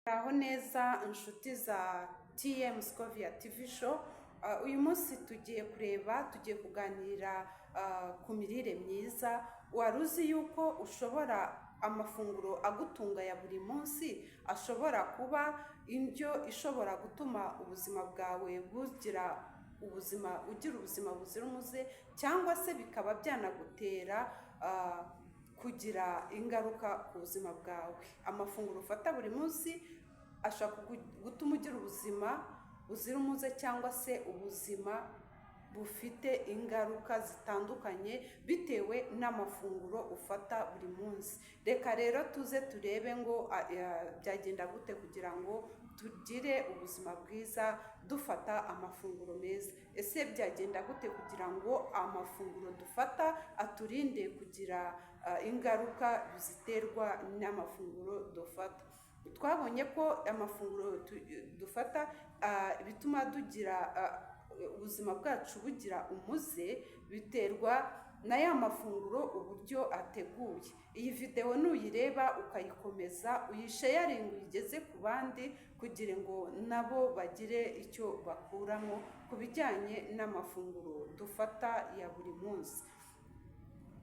Muraho neza inshuti za TM Scovia TV show. Uyu munsi tugiye kuganira ku mirire myiza. Wari uzi yuko ushobora amafunguro agutunga ya buri munsi ashobora kuba indyo ishobora gutuma ubuzima bwawe ugira ubuzima buzira umuze, cyangwa se bikaba byanagutera kugira ingaruka ku buzima bwawe. Amafunguro ufata buri munsi ashobora gutuma ugira ubuzima buzira umuze, cyangwa se ubuzima bufite ingaruka zitandukanye bitewe n'amafunguro ufata buri munsi. Reka rero tuze turebe ngo byagenda gute kugira ngo tugire ubuzima bwiza dufata amafunguro meza. Ese byagenda gute kugira ngo amafunguro dufata aturinde kugira ingaruka ziterwa n'amafunguro dufata? Twabonye ko amafunguro dufata bituma tugira ubuzima bwacu bugira umuze, biterwa na ya mafunguro uburyo ateguye. Iyi video nuyireba ukayikomeza uyisharinga uyigeze ku bandi kugira ngo nabo bagire icyo bakuramo ku bijyanye n'amafunguro dufata ya buri munsi.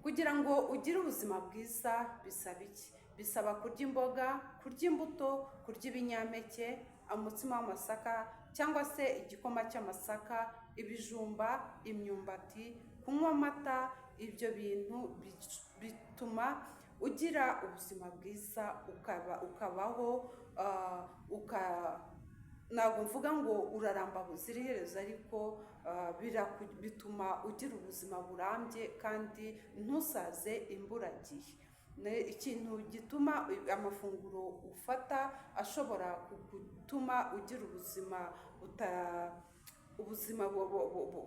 Kugira ngo ugire ubuzima bwiza bisaba iki? Bisaba kurya imboga, kurya imbuto, kurya ibinyampeke, umutsima w'amasaka cyangwa se igikoma cy'amasaka, ibijumba, imyumbati, kunywa amata. Ibyo bintu bituma ugira ubuzima bwiza, ukabaho ntabwo mvuga ngo uraramba buzira iherezo, ariko bituma ugira ubuzima burambye kandi ntusaze imburagihe. Ikintu gituma amafunguro ufata ashobora gutuma ugira ubuzima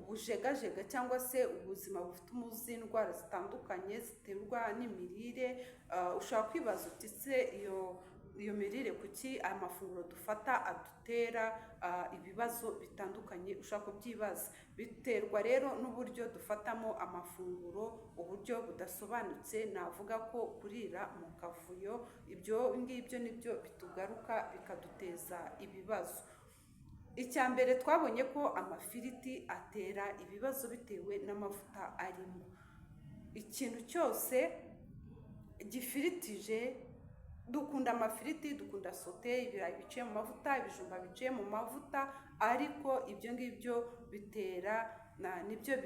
bujegajega, cyangwa se ubuzima bufite umuzi indwara zitandukanye ziterwa n'imirire. Ushobora kwibaza uti se iyo mirire kuki amafunguro dufata adutera ibibazo bitandukanye? Ushobora kubyibaza. Biterwa rero n'uburyo dufatamo amafunguro, uburyo budasobanutse. Navuga ko kurira mu kavuyo, ibyo ngibyo nibyo bitugaruka bikaduteza ibibazo. Icya mbere twabonye ko amafiriti atera ibibazo bitewe n'amavuta arimo. Ikintu cyose gifiritije, dukunda amafiriti, dukunda sote, ibirayi biciye mu mavuta, ibijumba biciye mu mavuta, ariko ibyo ngibyo nibyo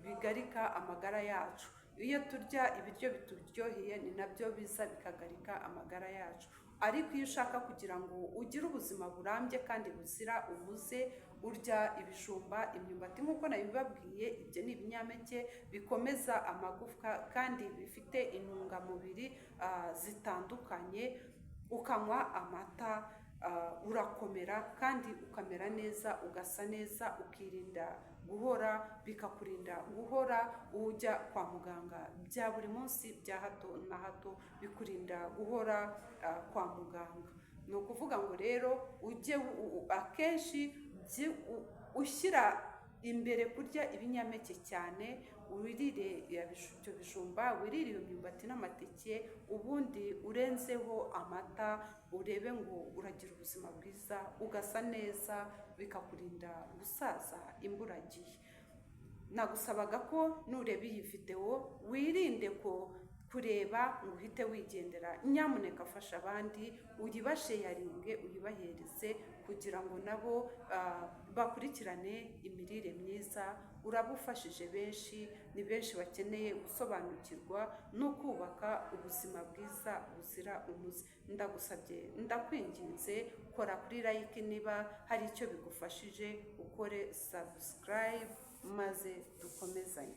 bigarika amagara yacu. Iyo turya ibiryo bituryoheye ni nabyo biza bikagarika amagara yacu. Ariko iyo ushaka kugira ngo ugire ubuzima burambye kandi buzira umuze, urya ibijumba, imyumbati. Nk'uko nabibabwiye, ibyo ni ibinyampeke bikomeza amagufwa kandi bifite intungamubiri zitandukanye. Ukanywa amata, urakomera kandi ukamera neza, ugasa neza, ukirinda bikakurinda guhora ujya kwa muganga bya buri munsi, bya hato na hato, bikurinda guhora kwa muganga. Ni ukuvuga ngo rero ujye akenshi ushyira imbere kurya ibinyampeke cyane, wirire ibyo bijumba, wirire iyo myumbati n'amateke, ubundi urenzeho amata, urebe ngo uragira ubuzima bwiza, ugasa neza, bikakurinda gusaza imburagihe. Nagusabaga ko nureba iyi video wirinde kureba ngo uhite wigendera. Nyamuneka fasha abandi, uyibasharinge, uyibahereze kugira ngo nabo bakurikirane imirire myiza. Urabufashije benshi, ni benshi bakeneye gusobanukirwa no kubaka ubuzima bwiza buzira umuze. Ndagusabye, ndakwinginze, kora kuri like niba hari icyo bigufashije, ukore subscribe maze dukomezanye.